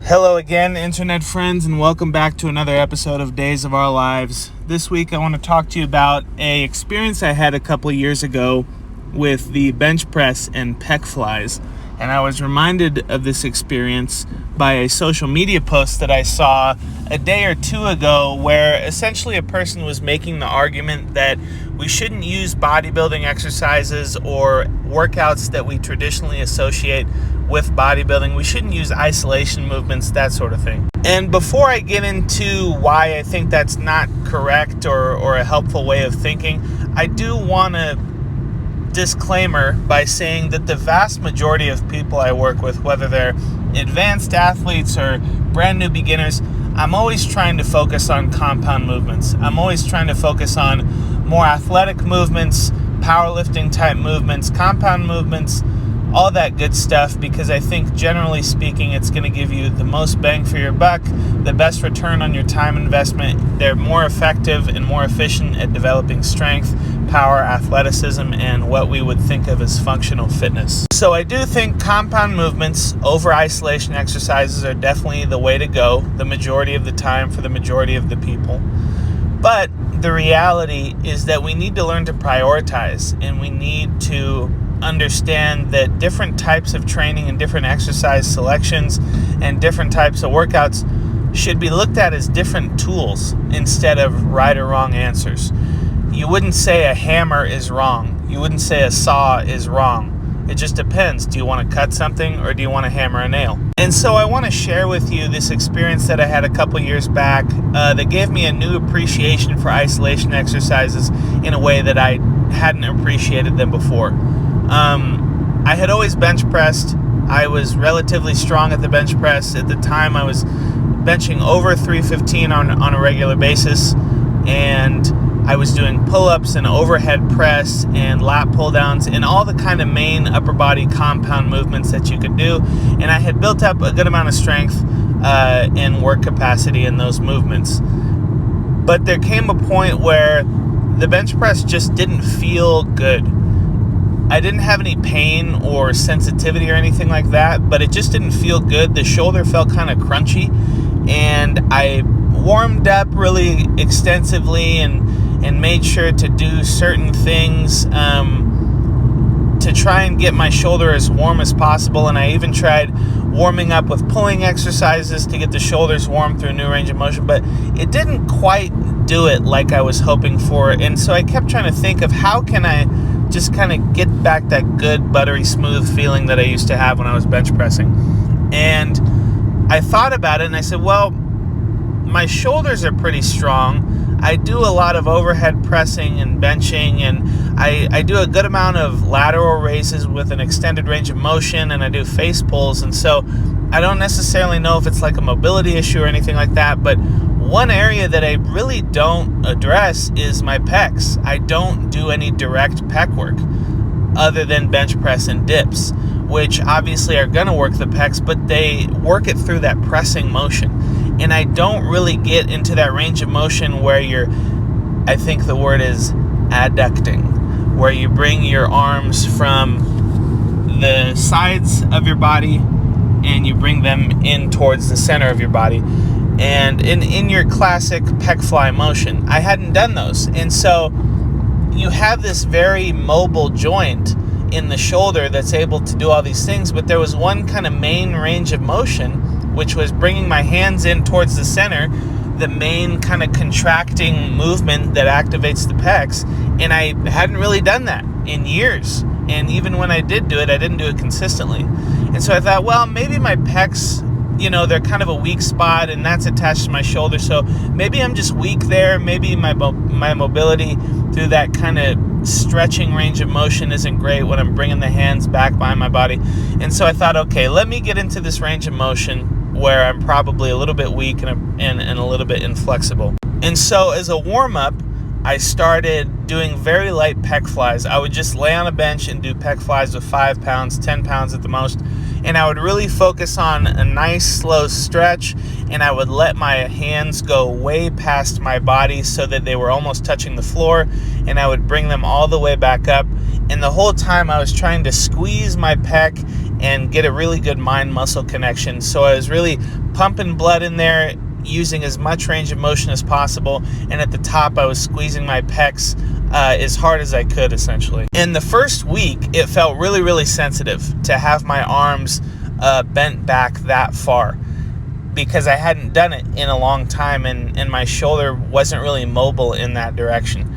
Hello again, internet friends, and welcome back to another episode of Days of Our Lives. This week I want to talk to you about an experience I had a couple years ago with the bench press and pec flies. And I was reminded of this experience by a social media post that I saw a day or two ago where essentially a person was making the argument that we shouldn't use bodybuilding exercises or workouts that we traditionally associate with bodybuilding. We shouldn't use isolation movements, that sort of thing. And before I get into why I think that's not correct or a helpful way of thinking, I do want to disclaimer by saying that the vast majority of people I work with, whether they're advanced athletes or brand new beginners, I'm always trying to focus on compound movements. I'm always trying to focus on more athletic movements, powerlifting type movements, compound movements, all that good stuff, because I think generally speaking it's going to give you the most bang for your buck, the best return on your time investment. They're more effective and more efficient at developing strength, power, athleticism, and what we would think of as functional fitness. So I do think compound movements over isolation exercises are definitely the way to go the majority of the time for the majority of the people. But the reality is that we need to learn to prioritize, and we need to understand that different types of training and different exercise selections and different types of workouts should be looked at as different tools instead of right or wrong answers. You wouldn't say a hammer is wrong. You wouldn't say a saw is wrong. It just depends. Do you want to cut something or do you want to hammer a nail? And so I want to share with you this experience that I had a couple years back that gave me a new appreciation for isolation exercises in a way that I hadn't appreciated them before. I had always bench pressed. I was relatively strong at the bench press. At the time, I was benching over 315 on a regular basis, and I was doing pull-ups and overhead press and lat pull-downs and all the kind of main upper body compound movements that you could do. And I had built up a good amount of strength and work capacity in those movements. But there came a point where the bench press just didn't feel good. I didn't have any pain or sensitivity or anything like that, but it just didn't feel good. The shoulder felt kind of crunchy, and I warmed up really extensively and made sure to do certain things to try and get my shoulder as warm as possible. And I even tried warming up with pulling exercises to get the shoulders warm through a new range of motion, but it didn't quite do it like I was hoping for. And so I kept trying to think of how can I just kind of get back that good, buttery, smooth feeling that I used to have when I was bench pressing. And I thought about it and I said, well, my shoulders are pretty strong. I do a lot of overhead pressing and benching, and I do a good amount of lateral raises with an extended range of motion, and I do face pulls. And so I don't necessarily know if it's like a mobility issue or anything like that, but one area that I really don't address is my pecs. I don't do any direct pec work other than bench press and dips, which obviously are going to work the pecs, but they work it through that pressing motion. And I don't really get into that range of motion where I think the word is adducting, where you bring your arms from the sides of your body and you bring them in towards the center of your body. And in your classic pec fly motion, I hadn't done those. And so you have this very mobile joint in the shoulder that's able to do all these things, but there was one kind of main range of motion, which was bringing my hands in towards the center, the main kind of contracting movement that activates the pecs. And I hadn't really done that in years. And even when I did do it, I didn't do it consistently. And so I thought, well, maybe my pecs, they're kind of a weak spot, and that's attached to my shoulder. So maybe I'm just weak there. Maybe my mobility through that kind of stretching range of motion isn't great when I'm bringing the hands back behind my body. And so I thought, okay, let me get into this range of motion where I'm probably a little bit weak and a little bit inflexible. And so as a warm-up, I started doing very light pec flies. I would just lay on a bench and do pec flies with 5 pounds, 10 pounds at the most. And I would really focus on a nice slow stretch, and I would let my hands go way past my body so that they were almost touching the floor, and I would bring them all the way back up. And the whole time I was trying to squeeze my pec and get a really good mind-muscle connection. So I was really pumping blood in there, using as much range of motion as possible, and at the top I was squeezing my pecs as hard as I could, essentially. In the first week, it felt really, really sensitive to have my arms bent back that far, because I hadn't done it in a long time, and my shoulder wasn't really mobile in that direction.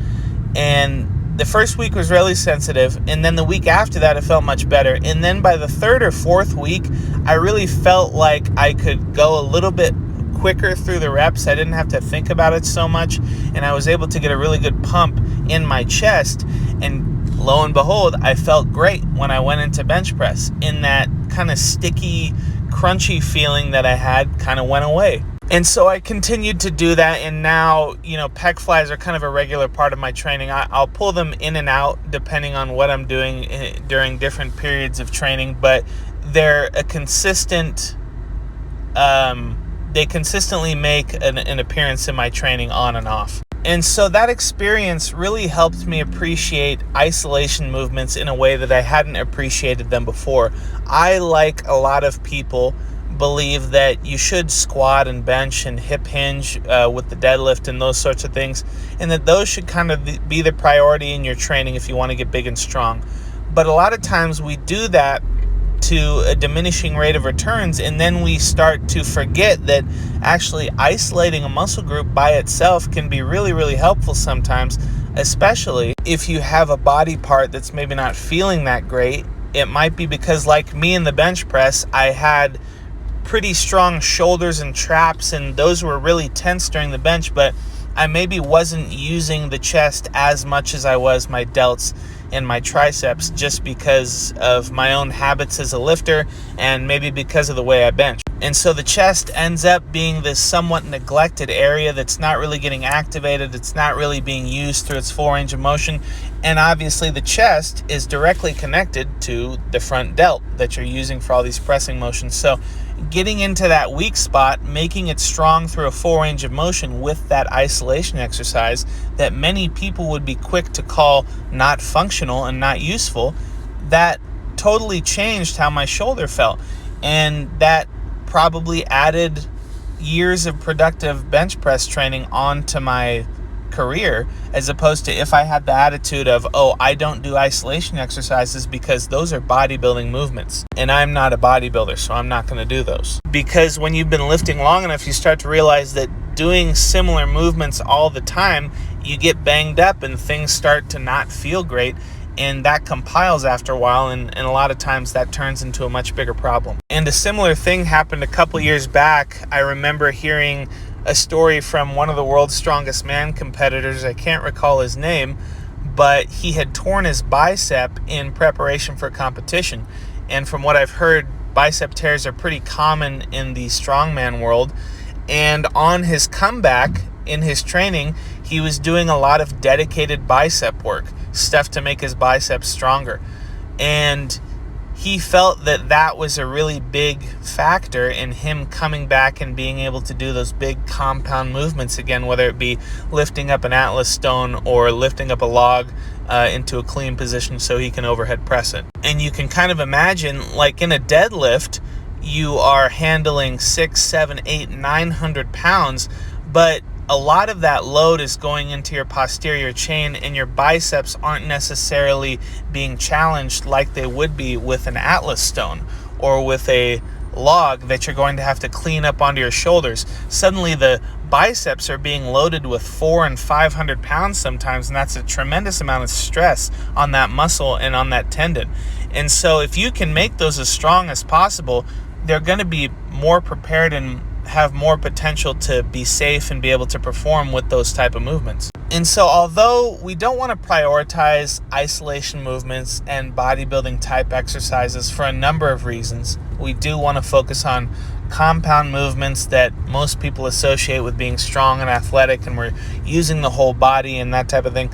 And the first week was really sensitive, and then the week after that it felt much better. And then by the third or fourth week, I really felt like I could go a little bit quicker through the reps. I didn't have to think about it so much, and I was able to get a really good pump in my chest. And lo and behold, I felt great when I went into bench press, in that kind of sticky, crunchy feeling that I had kind of went away. And so I continued to do that, and now, pec flies are kind of a regular part of my training. I'll pull them in and out depending on what I'm doing during different periods of training, but they're a consistent, they consistently make an appearance in my training on and off. And so that experience really helped me appreciate isolation movements in a way that I hadn't appreciated them before. I, like a lot of people, believe that you should squat and bench and hip hinge with the deadlift and those sorts of things, and that those should kind of be the priority in your training if you want to get big and strong. But a lot of times we do that to a diminishing rate of returns, and then we start to forget that actually isolating a muscle group by itself can be really, really helpful sometimes, especially if you have a body part that's maybe not feeling that great. It might be because, like me in the bench press, I had pretty strong shoulders and traps, and those were really tense during the bench, but I maybe wasn't using the chest as much as I was my delts and my triceps, just because of my own habits as a lifter and maybe because of the way I bench. And so the chest ends up being this somewhat neglected area that's not really getting activated. It's not really being used through its full range of motion. And obviously the chest is directly connected to the front delt that you're using for all these pressing motions. So getting into that weak spot, making it strong through a full range of motion with that isolation exercise that many people would be quick to call not functional and not useful, that totally changed how my shoulder felt. And that probably added years of productive bench press training onto my career, as opposed to if I had the attitude of, I don't do isolation exercises because those are bodybuilding movements, and I'm not a bodybuilder, so I'm not going to do those. Because when you've been lifting long enough, you start to realize that doing similar movements all the time, you get banged up and things start to not feel great, and that compiles after a while, and a lot of times that turns into a much bigger problem. And a similar thing happened a couple years back. I remember hearing a story from one of the world's strongest man competitors. I can't recall his name, but he had torn his bicep in preparation for a competition. And from what I've heard, bicep tears are pretty common in the strongman world. And on his comeback in his training, he was doing a lot of dedicated bicep work, stuff to make his biceps stronger. And he felt that that was a really big factor in him coming back and being able to do those big compound movements again, whether it be lifting up an Atlas stone or lifting up a log into a clean position so he can overhead press it. And you can kind of imagine, like in a deadlift, you are handling 6, 7, 8, 900 pounds, but a lot of that load is going into your posterior chain, and your biceps aren't necessarily being challenged like they would be with an Atlas stone or with a log that you're going to have to clean up onto your shoulders. Suddenly the biceps are being loaded with 400 and 500 pounds sometimes, and that's a tremendous amount of stress on that muscle and on that tendon. And so if you can make those as strong as possible, they're going to be more prepared and have more potential to be safe and be able to perform with those type of movements. And so although we don't want to prioritize isolation movements and bodybuilding type exercises for a number of reasons, we do want to focus on compound movements that most people associate with being strong and athletic, and we're using the whole body and that type of thing.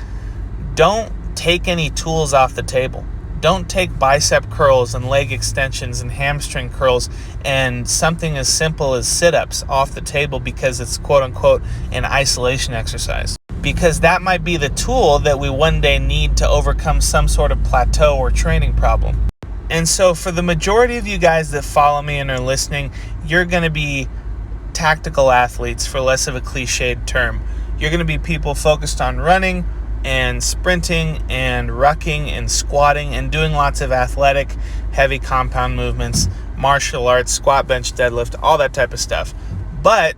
Don't take any tools off the table. Don't take bicep curls and leg extensions and hamstring curls and something as simple as sit-ups off the table because it's quote-unquote an isolation exercise. Because that might be the tool that we one day need to overcome some sort of plateau or training problem. And so for the majority of you guys that follow me and are listening, you're going to be tactical athletes, for less of a cliched term. You're going to be people focused on running and sprinting and rucking and squatting and doing lots of athletic, heavy compound movements, martial arts, squat, bench, deadlift, all that type of stuff. But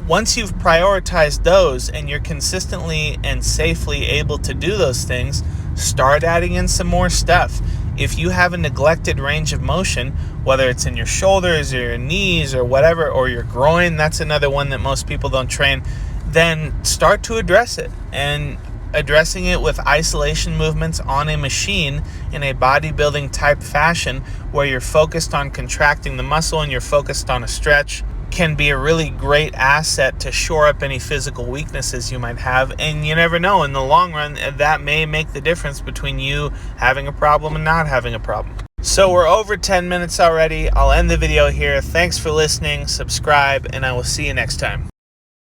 once you've prioritized those and you're consistently and safely able to do those things, start adding in some more stuff. If you have a neglected range of motion, whether it's in your shoulders or your knees or whatever, or your groin, that's another one that most people don't train, then start to address it. And addressing it with isolation movements on a machine in a bodybuilding type fashion where you're focused on contracting the muscle and you're focused on a stretch can be a really great asset to shore up any physical weaknesses you might have. And you never know, in the long run, that may make the difference between you having a problem and not having a problem. So we're over 10 minutes already. I'll end the video here. Thanks for listening, subscribe, and I will see you next time.